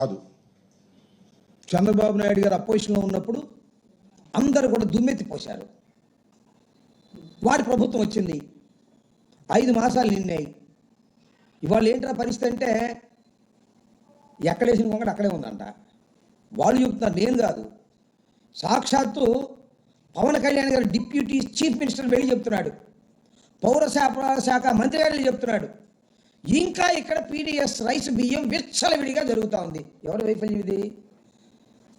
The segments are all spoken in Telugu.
కాదు. చంద్రబాబు నాయుడు గారు అపోజిషన్లో ఉన్నప్పుడు అందరూ కూడా దుమ్మెత్తిపోశారు. వారి ప్రభుత్వం వచ్చింది, 5 మాసాలు నిన్నాయి. ఇవాళ ఏంట్రా పరిస్థితి అంటే ఎక్కడేసిన కొంగడు అక్కడే ఉందంట. వాళ్ళు చెబుతున్నారు, నేను కాదు. సాక్షాత్తు పవన్ కళ్యాణ్ గారు డిప్యూటీ చీఫ్ మినిస్టర్ వెళ్ళి చెప్తున్నాడు, పౌర సరఫరాల శాఖ మంత్రి గారు చెప్తున్నాడు, ఇంకా ఇక్కడ పీడిఎస్ రైస్ బియ్యం విచ్చలవిడిగా జరుగుతూ ఉంది. ఎవరి వైఫల్యం ఇది?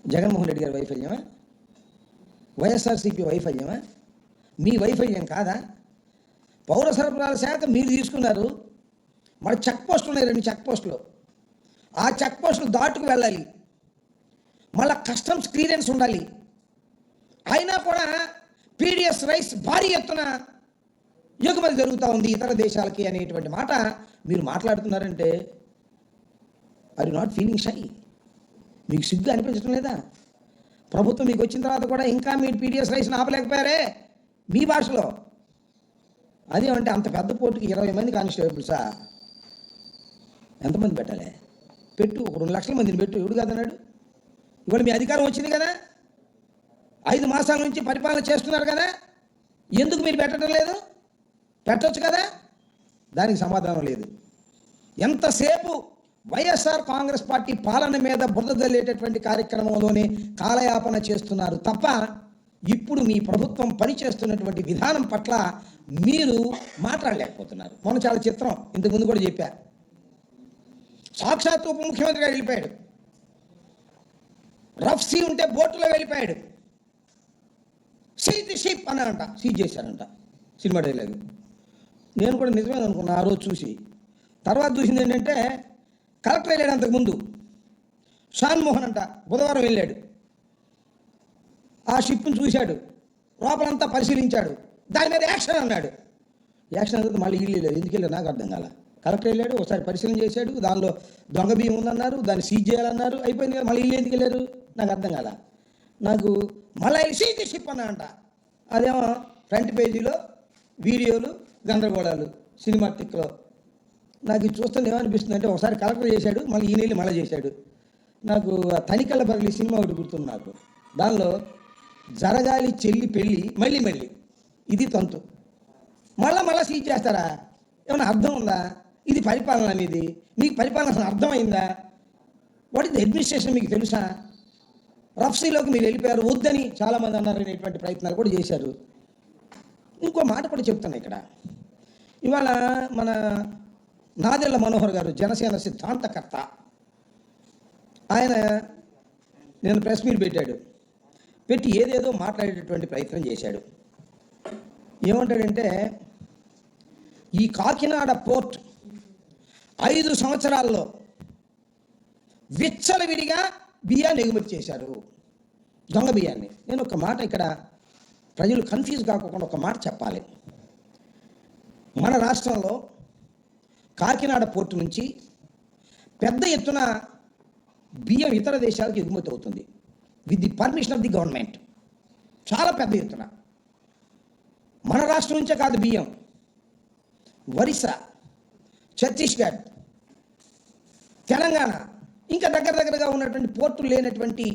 జగన్మోహన్ రెడ్డి గారి వైఫల్యమా? వైఎస్ఆర్సీపీ వైఫల్యమా? మీ వైఫల్యం కాదా? పౌర సరఫరాల శాఖ మీరు తీసుకున్నారు. మన చెక్ పోస్టులు ఉన్నాయి, 2 చెక్ పోస్టులు. ఆ చెక్ పోస్టులు దాటుకు వెళ్ళాలి, మళ్ళీ కస్టమ్స్ క్లియరెన్స్ ఉండాలి. అయినా కూడా పీడిఎస్ రైస్ భారీ ఎత్తున ఎగుమతి జరుగుతూ ఉంది ఇతర దేశాలకి అనేటువంటి మాట మీరు మాట్లాడుతున్నారంటే are you not feeling shy? మీకు సిగ్గు అనిపించడం లేదా? ప్రభుత్వం మీకు వచ్చిన తర్వాత కూడా ఇంకా మీరు పీడిఎస్ రైస్ని ఆపలేకపోయారే మీ భాషలో. అదేమంటే అంత పెద్ద పోటుకి 20 మంది కానిస్టేబుల్సా? ఎంతమంది పెట్టాలి? పెట్టు, ఒక 2 లక్షల మందిని పెట్టు. ఎవడు కాదన్నాడు? ఇవాళ మీ అధికారం వచ్చింది కదా, 5 మాసాల నుంచి పరిపాలన చేస్తున్నారు కదా, ఎందుకు మీరు పెట్టడం లేదు? పెట్టవచ్చు కదా. దానికి సమాధానం లేదు. ఎంతసేపు వైఎస్ఆర్ కాంగ్రెస్ పార్టీ పాలన మీద బురద జల్లేటటువంటి కార్యక్రమంలోనే కాలయాపన చేస్తున్నారు తప్ప ఇప్పుడు మీ ప్రభుత్వం పనిచేస్తున్నటువంటి విధానం పట్ల మీరు మాట్లాడలేకపోతున్నారు. మొన్న చాలా చిత్రం, ఇంతకుముందు కూడా చెప్పారు. సాక్షాత్తు ఉప ముఖ్యమంత్రి గారు వెళ్ళిపోయాడు, రఫ్ సీ ఉంటే బోట్లో వెళ్ళిపోయాడు. సీజ్ ది షిప్ అన్నారంట, సీజ్ చేశారంట. Cinema dialogue. నేను కూడా నిజమే అనుకున్నా ఆ రోజు చూసి. తర్వాత చూసింది ఏంటంటే కలెక్టర్ వెళ్ళాడు అంతకుముందు, షాన్మోహన్ అంట, బుధవారం వెళ్ళాడు. ఆ షిప్ను చూశాడు, లోపలంతా పరిశీలించాడు, దాని మీద యాక్షన్ అన్నాడు. యాక్షన్ అనేది మళ్ళీ ఇల్లు లేదు. ఎందుకు వెళ్ళారు నాకు అర్థం కాల. కలెక్టర్ వెళ్ళాడు, ఒకసారి పరిశీలన చేశాడు, దానిలో దొంగ బియ్యం ఉందన్నారు, దాన్ని సీజ్ చేయాలన్నారు, అయిపోయింది కదా. మళ్ళీ ఇల్లు ఎందుకు వెళ్ళారు నాకు అర్థం కాల. నాకు మళ్ళీ సీజ్ ది షిప్ అన్నా. అదేమో ఫ్రంట్ పేజీలో వీడియోలు గందరగోళాలు సినిమాటిక్లో. నాకు ఇది చూస్తే ఏమనిపిస్తుంది అంటే ఒకసారి కలెక్టర్ చేశాడు, మళ్ళీ ఈ నెల మళ్ళీ చేశాడు. నాకు తనికల బరిలి సినిమా ఒకటి గుర్తుంది నాకు. దానిలో జరగాలి చెల్లి పెళ్ళి మళ్ళీ మళ్ళీ ఇది తంతు, మళ్ళా సీజ్ చేస్తారా? ఏమైనా అర్థం ఉందా? ఇది పరిపాలన అనేది? మీకు పరిపాలన అసలు అర్థమైందా? వాట్ ఇస్ ది అడ్మినిస్ట్రేషన్ మీకు తెలుసా? రఫ్సీలోకి మీరు వెళ్ళిపోయారు, వద్దని చాలామంది అన్నారు, అనేటువంటి ప్రయత్నాలు కూడా చేశారు. ఇంకో మాట కూడా చెప్తాను ఇక్కడ. ఇవాళ మన నాదెళ్ల మనోహర్ గారు జనసేన సిద్ధాంతకర్త, ఆయన నేను ప్రెస్ మీట్ పెట్టి ఏదేదో మాట్లాడేటటువంటి ప్రయత్నం చేశాడు. ఏమంటాడంటే ఈ కాకినాడ పోర్ట్ 5 సంవత్సరాల్లో విచ్చలవిడిగా బియ్యాన్ని ఎగుమతి చేశారు, దొంగ బియ్యాన్ని. నేను ఒక మాట ఇక్కడ ప్రజలు కన్ఫ్యూజ్ కాకుండా ఒక మాట చెప్పాలి. మన రాష్ట్రంలో కాకినాడ పోర్టు నుంచి పెద్ద ఎత్తున బియ్యం ఇతర దేశాలకు ఎగుమతి అవుతుంది with the permission of the government. చాలా పెద్ద ఎత్తున. మన రాష్ట్రం నుంచే కాదు, బియ్యం ఒరిస్సా, ఛత్తీస్గఢ్, తెలంగాణ, ఇంకా దగ్గరగా ఉన్నటువంటి పోర్టులు లేనటువంటి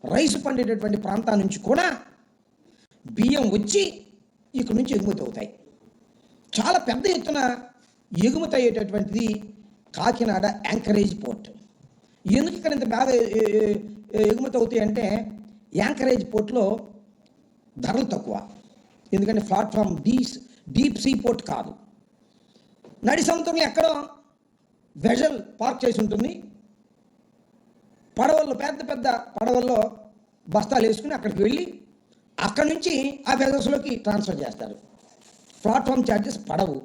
రైసు పండేటటువంటి ప్రాంతాల నుంచి కూడా బియ్యం వచ్చి ఇక్కడ నుంచి ఎగుమతి అవుతాయి. చాలా పెద్ద ఎత్తున ఎగుమతి అయ్యేటటువంటిది కాకినాడ యాంకరేజ్ పోర్ట్. ఎందుకు ఇక్కడ ఇంత బాగా ఎగుమతి అవుతాయి అంటే యాంకరేజ్ పోర్ట్లో ధరలు తక్కువ. ఎందుకంటే ప్లాట్ఫామ్ డీప్ సీ పోర్ట్ కాదు, నడి సముద్రంలో ఎక్కడో వెజల్ పార్క్ చేసి ఉంటుంది. పడవల్లో పెద్ద పడవల్లో బస్తాలు వేసుకుని అక్కడికి వెళ్ళి అక్కడి నుంచి ఆ వెజల్స్లోకి ట్రాన్స్ఫర్ చేస్తారు. ప్లాట్ఫామ్ ఛార్జెస్ పడవు.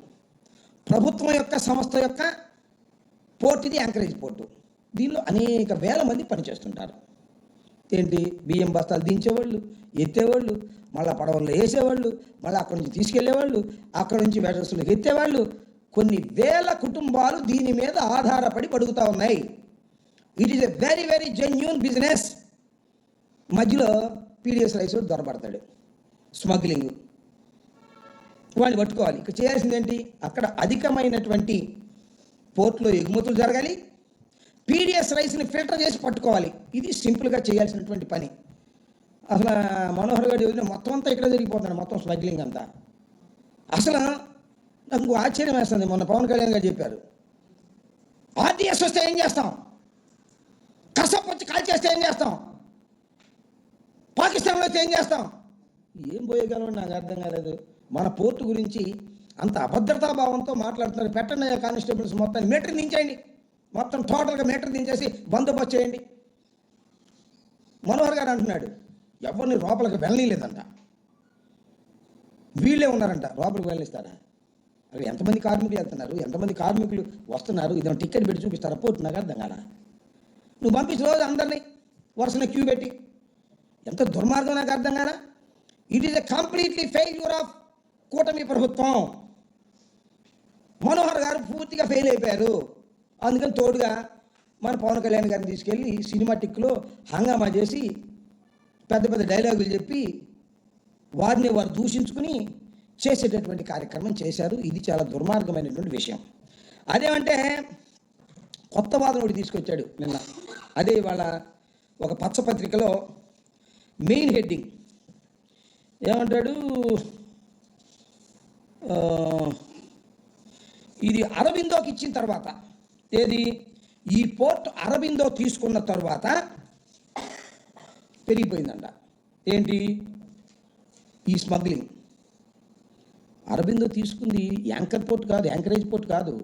ప్రభుత్వం యొక్క సంస్థ యొక్క పోర్ట్ ఇది, యాంకరేజ్ పోర్టు. దీనిలో అనేక వేల మంది పనిచేస్తుంటారు. ఏంటి, బియ్యం బస్తాలు దించేవాళ్ళు, ఎత్తేవాళ్ళు, మళ్ళీ పడవల్లో వేసేవాళ్ళు, మళ్ళీ అక్కడి నుంచి తీసుకెళ్లేవాళ్ళు, అక్కడి నుంచి వెజల్స్లోకి ఎత్తేవాళ్ళు. కొన్ని వేల కుటుంబాలు దీని మీద ఆధారపడి బతుకుతూ ఉన్నాయి. It is a very very genuine business. మధ్యలో పీడిఎస్ రైస్ దొరబడతాడు, స్మగ్లింగ్, వాడిని పట్టుకోవాలి. ఇక్కడ చేయాల్సింది ఏంటి? అక్కడ అధికమైనటువంటి పోర్టులో ఎగుమతులు జరగాలి, పీడిఎస్ రైస్ని ఫిల్టర్ చేసి పట్టుకోవాలి. ఇది సింపుల్గా చేయాల్సినటువంటి పని. అసలు మనోహర్ గారు చదివిన మొత్తం అంతా ఇక్కడ జరిగిపోతున్నాడు, మొత్తం స్మగ్లింగ్ అంతా. అసలు నాకు ఆశ్చర్యం వేస్తుంది. మొన్న పవన్ కళ్యాణ్ గారు చెప్పారు, ఆర్టీఎస్ వస్తే ఏం చేస్తాం, కసప్ వచ్చి కాల్ చేస్తే ఏం చేస్తాం, పాకిస్తాన్లో వస్తే ఏం చేస్తాం. ఏం పోయగలవని నాకు అర్థం కాలేదు. మన పోర్టు గురించి అంత అభద్రతాభావంతో మాట్లాడుతున్నారు. పెట్టండి కానిస్టేబుల్స్ మొత్తాన్ని మీటర్ దించేయండి, మొత్తం టోటల్గా మీటర్ దించేసి బందోబస్తు చేయండి. మనోహర్ గారు అంటున్నాడు ఎవరిని లోపలికి వెళ్ళలేదంట, వీళ్ళే ఉన్నారంట లోపలికి వెళ్ళిస్తారా? అవి ఎంతమంది కార్మికులు వెళ్తున్నారు, ఎంతమంది కార్మికులు వస్తున్నారు, ఇదేమో టికెట్ పెట్టి చూపిస్తారా పోర్టు? నాకు అర్థం కాదా. నువ్వు పంపించి రోజు అందరినీ వరుసన క్యూ పెట్టి, ఎంత దుర్మార్గం నాకు అర్థం కాదా. It is a completely failure of కూటమి ప్రభుత్వం. మనోహర్ గారు పూర్తిగా ఫెయిల్ అయిపోయారు. అందుకని తోడుగా మన పవన్ కళ్యాణ్ గారిని తీసుకెళ్ళి సినిమాటిక్లో హంగామా చేసి పెద్ద పెద్ద డైలాగులు చెప్పి వారిని వారు దూషించుకుని చేసేటటువంటి కార్యక్రమం చేశారు. ఇది చాలా దుర్మార్గమైనటువంటి విషయం. అదేమంటే కొత్త వాదన ఒకటి తీసుకొచ్చాడు నిన్న. అదే ఇవాళ ఒక పచ్చపత్రికలో మెయిన్ హెడ్డింగ్ ఏమంటాడు, ఇది అరబిందోకి ఇచ్చిన తర్వాత, ఏది ఈ పోర్ట్ అరబిందో తీసుకున్న తర్వాత పెరిగిపోయిందంట. ఏంటి ఈ స్మగ్లింగ్? అరబిందో తీసుకుంది యాంకర్ పోర్ట్ కాదు, యాంకరేజ్ పోర్ట్ కాదు,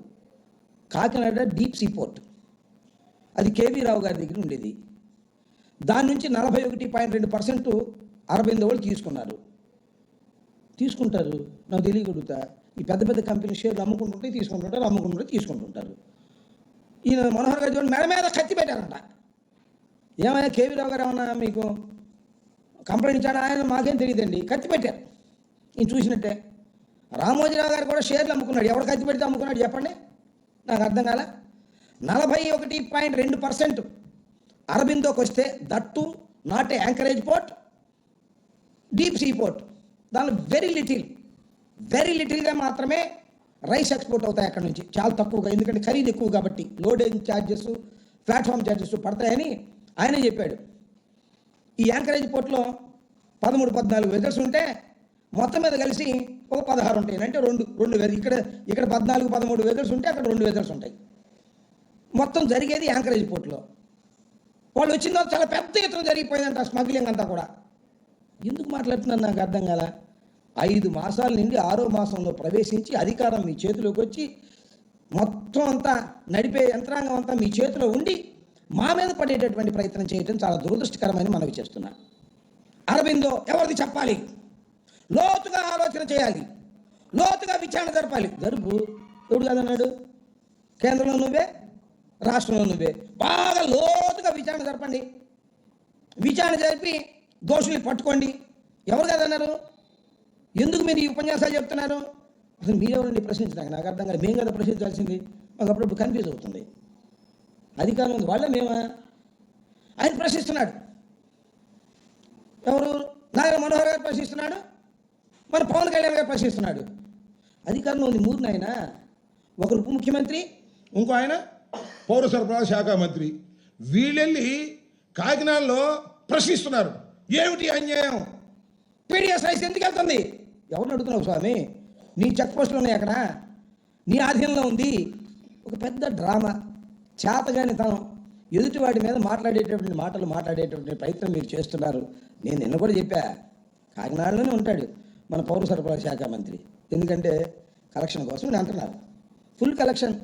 కాకినాడ డీప్ సీ పోర్ట్. అది కేవీ రావు గారి దగ్గర ఉండేది. దాని నుంచి 41.2% అరబిందో వాళ్ళు తీసుకుంటారు. నాకు తెలియగలుగుతా. ఈ పెద్ద పెద్ద కంపెనీ షేర్లు తీసుకుంటుంటారు. ఈయన మనోహర్ గారు చూడండి, మెడ మీద కత్తి పెట్టారంట. ఏమైనా కేవీ రావు గారు ఏమన్నా మీకు కంప్లైంట్ ఇచ్చాడా? ఆయన మాకేం తెలియదండి, కత్తి పెట్టారు. ఈయన చూసినట్టే. రామోజీరావు గారు కూడా షేర్లు అమ్ముకున్నాడు. ఎవరు కత్తి పెడితే అమ్ముకున్నాడు చెప్పండి? నాకు అర్థం కాల. 41.2% అరబిందోకి వస్తే, that not a anchorage port, deep sea port. దానిలో వెరీ లిటిల్గా మాత్రమే రైస్ ఎక్స్పోర్ట్ అవుతాయి అక్కడ నుంచి, చాలా తక్కువగా. ఎందుకంటే ఖరీదు ఎక్కువ కాబట్టి లోడింగ్ ఛార్జెస్, ప్లాట్ఫామ్ ఛార్జెస్ పడతాయని ఆయనే చెప్పాడు. ఈ యాంకరేజ్ పోర్ట్లో 13-14 వెజల్స్ ఉంటే మొత్తం మీద కలిసి ఒక 16 ఉంటాయి. అంటే రెండు ఇక్కడ 14-13 వెజల్స్ ఉంటే అక్కడ 2 వెజల్స్ ఉంటాయి. మొత్తం జరిగేది యాంకరేజ్ పోర్ట్లో. వాళ్ళు వచ్చిన తర్వాత చాలా పెద్ద ఎత్తున జరిగిపోయిందంట స్మగ్లింగ్ అంతా కూడా. ఎందుకు మాట్లాడుతున్నాను నాకు అర్థం కాల. 5 మాసాల నుండి 6వ మాసంలో ప్రవేశించి అధికారం మీ చేతిలోకి వచ్చి మొత్తం అంతా నడిపే యంత్రాంగం అంతా మీ చేతిలో ఉండి మా మీద పడేటటువంటి ప్రయత్నం చేయటం చాలా దురదృష్టకరమైన మనవి చేస్తున్నా. అరబిందో ఎవరిది చెప్పాలి, లోతుగా ఆలోచన చేయాలి, లోతుగా విచారణ జరపాలి. జరుపు ఎవడు కాదన్నాడు? కేంద్రంలో నువ్వే, రాష్ట్రంలో నువ్వే. బాగా లోతుగా విచారణ జరపండి. విచారణ జరిపి దోషుల్ని పట్టుకోండి. ఎవరు కాదన్నారు? ఎందుకు మీరు ఈ ఉపన్యాసాలు చెప్తున్నారు? అసలు మీరెవరండి ప్రశ్నించడానికి? నాకు అర్థం కాదు. మేము కదా ప్రశ్నించాల్సింది. మాకు అప్పుడప్పుడు కన్ఫ్యూజ్ అవుతుంది. అధికారం ఉంది, వాళ్ళే మేమా? ఆయన ప్రశ్నిస్తున్నాడు. ఎవరు? నారా మనోహర్ గారు ప్రశ్నిస్తున్నాడు, మన పవన్ కళ్యాణ్ గారు ప్రశ్నిస్తున్నాడు. అధికారంలో ఉంది మూడు నాయన. ఒకరు ఉప ముఖ్యమంత్రి, ఇంకో ఆయన పౌర సరఫరాల శాఖ మంత్రి. వీళ్ళెళ్ళి కాకినాడలో ప్రశ్నిస్తున్నారు. ఏమిటి అన్యాయం? పీడిఎస్ రైస్ ఎందుకు వెళ్తుంది? ఎవరిని అడుగుతున్నావు స్వామి? నీ చెక్ పోస్టులు ఉన్నాయి అక్కడ, నీ ఆధీనంలో ఉంది. ఒక పెద్ద డ్రామా, చేతగాని తనం, ఎదుటివాడి మీద మాట్లాడేటటువంటి ప్రయత్నం మీరు చేస్తున్నారు. నేను నిన్న కూడా చెప్పా, కాకినాడలోనే ఉంటాడు మన పౌర సరఫరాల శాఖ మంత్రి. ఎందుకంటే కలెక్షన్ కోసం నేను అంటున్నారు. Full collection.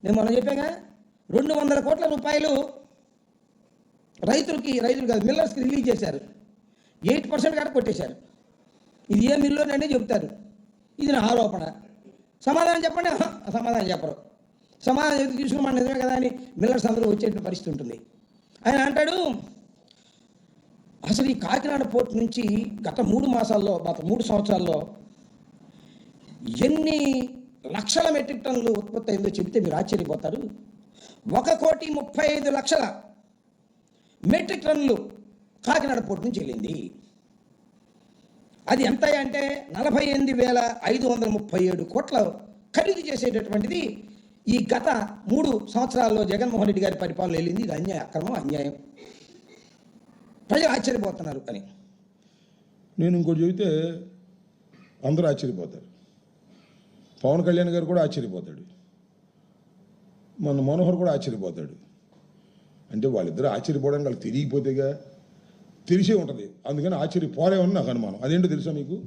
నేను మొన్న చెప్పాగా, 200 కోట్ల రూపాయలు రైతులు కాదు మిల్లర్స్కి రిలీజ్ చేశారు. 8% కాడ కొట్టేశారు. ఇది ఏ మిల్లునంటే చెప్తారు. ఇది నా ఆరోపణ. సమాధానం చెప్పండి. సమాధానం చెప్పరు. సమాధానం చెప్పి తీసుకుని మన నిజమే కదా అని మిల్లర్స్ అందరూ వచ్చేటువంటి పరిస్థితి ఉంటుంది. ఆయన అంటాడు, అసలు ఈ కాకినాడ పోర్ట్ నుంచి గత 3 సంవత్సరాల్లో ఎన్ని లక్షల మెట్రిక్ టన్నులు ఉత్పత్తి అయిందో చెబితే మీరు ఆశ్చర్యపోతారు. 1,35,00,000 మెట్రిక్ టన్నులు కాకినాడ పోర్ట్ నుంచి వెళ్ళింది. అది ఎంత అంటే 48,537 కోట్ల ఖరీదు చేసేటటువంటిది ఈ గత 3 సంవత్సరాల్లో జగన్మోహన్ రెడ్డి గారి పరిపాలన వెళ్ళింది. ఇది అన్యాయం, అక్రమం, అన్యాయం. ప్రజలు ఆశ్చర్యపోతున్నారు అని. నేను ఇంకోటి చెబితే అందరూ ఆశ్చర్యపోతారు. పవన్ కళ్యాణ్ గారు కూడా ఆశ్చర్యపోతాడు, మన మనోహర్ కూడా ఆశ్చర్యపోతాడు. అంటే వాళ్ళిద్దరూ ఆశ్చర్యపోవడానికి వాళ్ళకి తెలియకపోతేగా, తెలిసే ఉంటుంది. అందుకని ఆశ్చర్యపోలేమని నాకు అనుమానం. అదేంటో తెలుసా మీకు?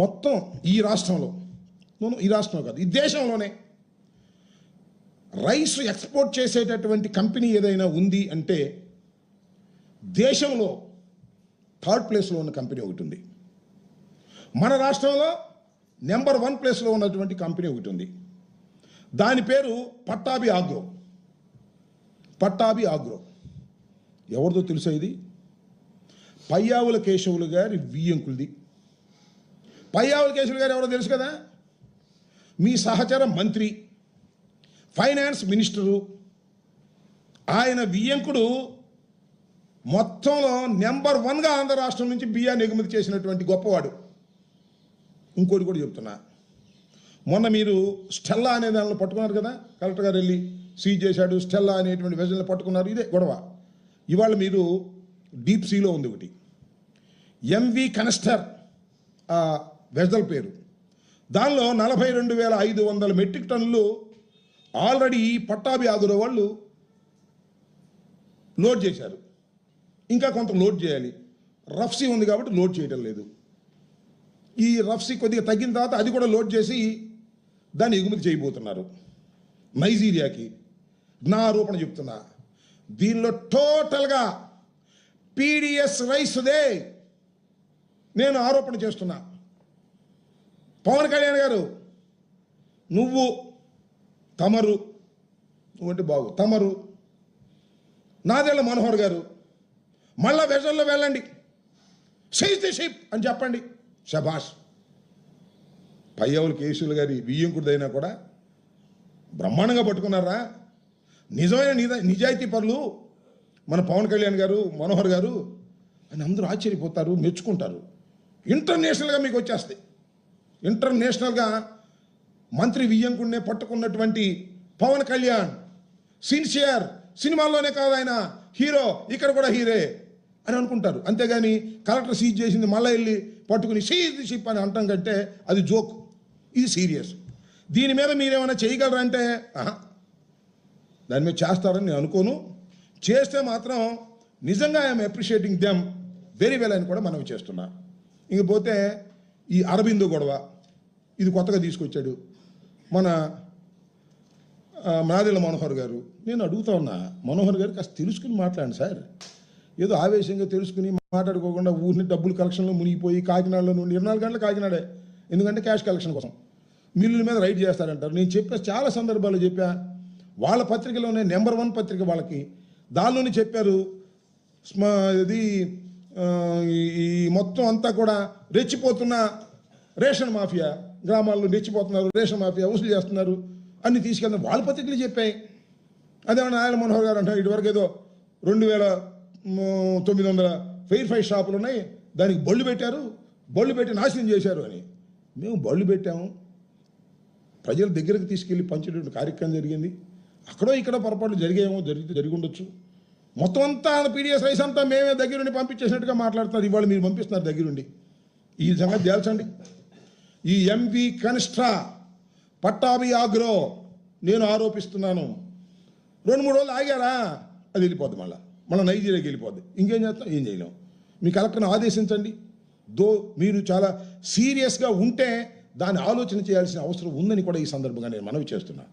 మొత్తం ఈ రాష్ట్రంలో, ఈ రాష్ట్రంలో కాదు, ఈ దేశంలోనే రైస్ ఎక్స్పోర్ట్ చేసేటటువంటి కంపెనీ ఏదైనా ఉంది అంటే దేశంలో 3rd ప్లేస్లో ఉన్న కంపెనీ ఒకటి ఉంది. మన రాష్ట్రంలో నెంబర్ 1 ప్లేస్లో ఉన్నటువంటి కంపెనీ ఒకటి ఉంది. దాని పేరు పట్టాభి ఆగ్రో. పట్టాభి ఆగ్రో ఎవరిదో తెలుసా? ఇది పయ్యావుల కేశవులు గారి వియ్యంకులది. పయ్యావుల కేశవులు గారు ఎవరో తెలుసు కదా? మీ సహచర మంత్రి, ఫైనాన్స్ మినిస్టరు. ఆయన వియ్యంకుడు మొత్తంలో నెంబర్ 1గా ఆంధ్ర రాష్ట్రం నుంచి బియ్యాన్ని ఎగుమతి చేసినటువంటి గొప్పవాడు. ఇంకోటి కూడా చెప్తున్నా, మొన్న మీరు స్టెల్లా అనే దానిలో పట్టుకున్నారు కదా, కలెక్టర్ గారు వెళ్ళి సీజ్ చేశాడు, స్టెల్లా అనేటువంటి వెజల్ని పట్టుకున్నారు. ఇదే గొడవ. ఇవాళ మీరు డీప్ సీలో ఉంది ఒకటి, ఎంవి కనస్టర్ వెజల్ పేరు. దానిలో 42,500 మెట్రిక్ టన్నులు ఆల్రెడీ పట్టాభి ఆగ్రో వాళ్ళు లోడ్ చేశారు. ఇంకా కొంత లోడ్ చేయాలి. రఫ్సీ ఉంది కాబట్టి లోడ్ చేయడం లేదు. ఈ రఫ్సీ కొద్దిగా తగ్గిన తర్వాత అది కూడా లోడ్ చేసి దాన్ని ఎగుమతి చేయబోతున్నారు నైజీరియాకి. నా ఆరోపణ చెప్తున్నా, దీనిలో టోటల్గా పీడిఎస్ రైస్దే నేను ఆరోపణ చేస్తున్నా. పవన్ కళ్యాణ్ గారు, నువ్వు తమరు, నువ్వంటే బాగు తమరు, నాదెళ్ల మనోహర్ గారు మళ్ళా వెజల్లో వెళ్ళండి, సీజ్ ది షిప్ అని చెప్పండి. శభాష్. పయ్యావుల కేశవులు గారి వియ్యంకుడిదైనా కూడా బ్రహ్మాండంగా పట్టుకున్నారా. నిజమైన నిజాయితీ పరులు మన పవన్ కళ్యాణ్ గారు, మనోహర్ గారు అని అందరూ ఆశ్చర్యపోతారు, మెచ్చుకుంటారు. ఇంటర్నేషనల్గా మీకు వచ్చేస్తాయి. ఇంటర్నేషనల్గా మంత్రి వియ్యంకుడినే పట్టుకున్నటువంటి పవన్ కళ్యాణ్ సిన్సియర్, సినిమాల్లోనే కాదు ఆయన హీరో, ఇక్కడ కూడా హీరే అని అనుకుంటారు. అంతేగాని కలెక్టర్ సీజ్ చేసింది మళ్ళీ వెళ్ళి పట్టుకుని సీజ్ ది షిప్ అని అంటాం కంటే అది జోక్. ఇది సీరియస్. దీని మీద మీరేమైనా చేయగలరంటే దాని మీద చేస్తారని నేను అనుకోను. చేస్తే మాత్రం నిజంగా I'm appreciating them very well అని కూడా మనం చేస్తున్నా. ఇంకపోతే ఈ అరబిందో గొడవ, ఇది కొత్తగా తీసుకొచ్చాడు మన నాదెళ్ల మనోహర్ గారు. నేను అడుగుతా ఉన్నా, మనోహర్ గారు కాస్త తెలుసుకుని మాట్లాడండి సార్. ఏదో ఆవేశంగా తెలుసుకుని మాట్లాడుకోకుండా ఊరిని డబ్బులు కలెక్షన్లో మునిగిపోయి కాకినాడలో నుండి 24 గంటలు కాకినాడే, ఎందుకంటే క్యాష్ కలెక్షన్ కోసం మిల్లుల మీద రైడ్ చేస్తారంటారు. నేను చెప్పా, చాలా సందర్భాల్లో చెప్పా. వాళ్ళ పత్రికలోనే నెంబర్ 1 పత్రిక వాళ్ళకి, దానిలోనే చెప్పారు. ఇది ఈ మొత్తం అంతా కూడా రెచ్చిపోతున్న రేషన్ మాఫియా, గ్రామాల్లో రెచ్చిపోతున్నారు, రేషన్ మాఫియా వసూలు చేస్తున్నారు అన్ని తీసుకెళ్తారు. వాళ్ళ పత్రికలు చెప్పాయి. అదేమన్నా నారాయణ మనోహర్ గారు అంటారు ఇటువరకు ఏదో 2,900 ఫెయిర్ ఫైవ్ షాపులు ఉన్నాయి, దానికి బళ్ళు పెట్టారు, బళ్ళు పెట్టి నాశనం చేశారు అని. మేము బళ్ళు పెట్టాము, ప్రజల దగ్గరకు తీసుకెళ్ళి పంచేటువంటి కార్యక్రమం జరిగింది. అక్కడో ఇక్కడ పొరపాట్లు జరిగేమో, జరిగి ఉండొచ్చు. మొత్తం అంతా పీడిఎస్ రైస్ అంతా మేమే దగ్గరుండి పంపించేసినట్టుగా మాట్లాడుతున్నారు. ఇవాళ మీరు పంపిస్తున్నారు దగ్గరుండి. ఈ సంగతి తేల్చండి. ఈ ఎంవి కనిష్ఠా పట్టాభి ఆగ్రో నేను ఆరోపిస్తున్నాను. 2-3 రోజులు ఆగారా అది వెళ్ళిపోద్ది, మళ్ళీ నైజీరియాకి వెళ్ళిపోద్ది. ఇంకేం చేస్తాం? ఏం చేయలేం. మీ కలెక్టర్ని ఆదేశించండి. మీరు చాలా సీరియస్గా ఉంటే దాన్ని ఆలోచన చేయాల్సిన అవసరం ఉందని కూడా ఈ సందర్భంగా నేను మనవి చేస్తున్నా.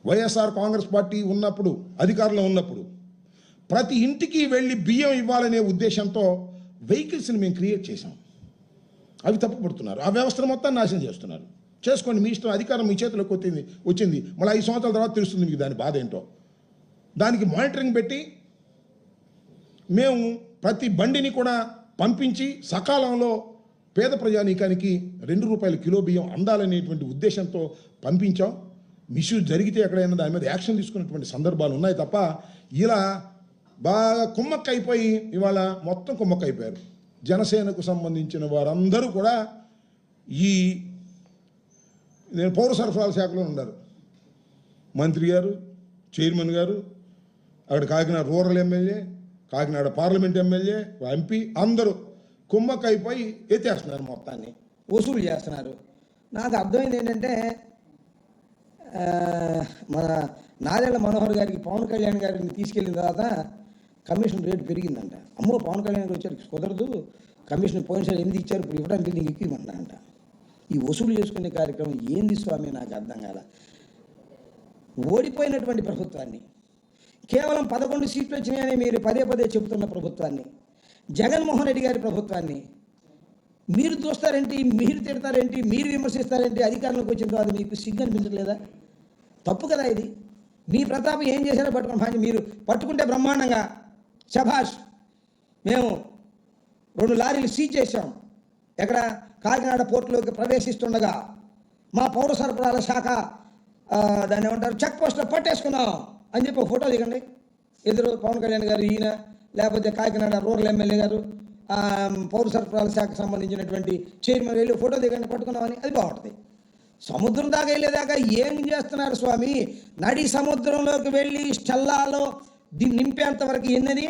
వైఎస్ఆర్ కాంగ్రెస్ పార్టీ ఉన్నప్పుడు, అధికారంలో ఉన్నప్పుడు ప్రతి ఇంటికి వెళ్ళి బియ్యం ఇవ్వాలనే ఉద్దేశంతో వెహికల్స్ని మేము క్రియేట్ చేసాం. అవి తప్పుపడుతున్నారు. ఆ వ్యవస్థను మొత్తం నాశనం చేస్తున్నారు. చేసుకోండి, మీ ఇష్టం. అధికారం మీ చేతిలోకి వచ్చింది. మళ్ళీ 5 సంవత్సరాల తర్వాత తెలుస్తుంది మీకు దాని బాధ ఏంటో. దానికి మానిటరింగ్ పెట్టి మేము ప్రతి బండిని కూడా పంపించి సకాలంలో పేద ప్రజానీకానికి 2 రూపాయల కిలో బియ్యం అందాలనేటువంటి ఉద్దేశంతో పంపించాం. మిస్యూజ్ జరిగితే ఎక్కడైనా దాని మీద యాక్షన్ తీసుకున్నటువంటి సందర్భాలు ఉన్నాయి తప్ప ఇలా బాగా కుమ్మక్కైపోయి ఇవాళ మొత్తం కుమ్మక్కైపోయారు. జనసేనకు సంబంధించిన వారందరూ కూడా ఈ నేను పౌర సరఫరాల శాఖలో ఉన్నారు. మంత్రి గారు, చైర్మన్ గారు, అక్కడ Kakinada rural MLA, Kakinada parliament MLA, MP అందరూ కుమ్మక్కైపోయి ఎత్తేస్తున్నారు, మొత్తాన్ని వసూలు చేస్తున్నారు. నాకు అర్థమైంది ఏంటంటే మన నాదెళ్ల మనోహర్ గారికి పవన్ కళ్యాణ్ గారిని తీసుకెళ్ళిన తర్వాత కమిషన్ రేటు పెరిగిందంట. అమ్మో పవన్ కళ్యాణ్ గారు వచ్చారు, కుదరదు, కమిషన్ పోయినసారి 8 ఇచ్చారు, ఇప్పుడు ఇవ్వడానికి నీకు ఎక్కువమంటారంట. ఈ వసూలు చేసుకునే కార్యక్రమం ఏంది స్వామి, నాకు అర్థం కాల. ఓడిపోయినటువంటి ప్రభుత్వాన్ని, కేవలం 11 సీట్లు వచ్చినాయని మీరు పదే పదే చెబుతున్న ప్రభుత్వాన్ని, జగన్మోహన్ రెడ్డి గారి ప్రభుత్వాన్ని మీరు చూస్తారేంటి, మీరు తిడతారేంటి, మీరు విమర్శిస్తారేంటి? అధికారంలోకి వచ్చిన తర్వాత మీకు సిగ్గు అనిపించట్లేదా? తప్పు కదా ఇది. మీ ప్రతాపం ఏం చేశారో పట్టుకుని మీరు పట్టుకుంటే బ్రహ్మాండంగా శభాష్, మేము 2 లారీలు సీజ్ చేశాం, ఎక్కడ కాకినాడ పోర్టులోకి ప్రవేశిస్తుండగా మా పౌర సరఫరాల శాఖ దాన్ని ఏమంటారు చెక్ పోస్ట్లో పట్టేసుకున్నాం అని చెప్పి ఒక ఫోటో దిగండి. ఎదురు పవన్ కళ్యాణ్ గారు, ఈయన, లేకపోతే కాకినాడ రూరల్ ఎమ్మెల్యే గారు, పౌర సరఫరాల శాఖకు సంబంధించినటువంటి చైర్మన్ వెళ్ళి ఫోటో దిగండి పట్టుకున్నామని, అది బాగుంటుంది. సముద్రం దాకా వెళ్ళేదాకా ఏం చేస్తున్నారు స్వామి? నడి సముద్రంలోకి వెళ్ళి స్టెల్లాలో దీన్ని నింపేంత వరకు ఎన్నది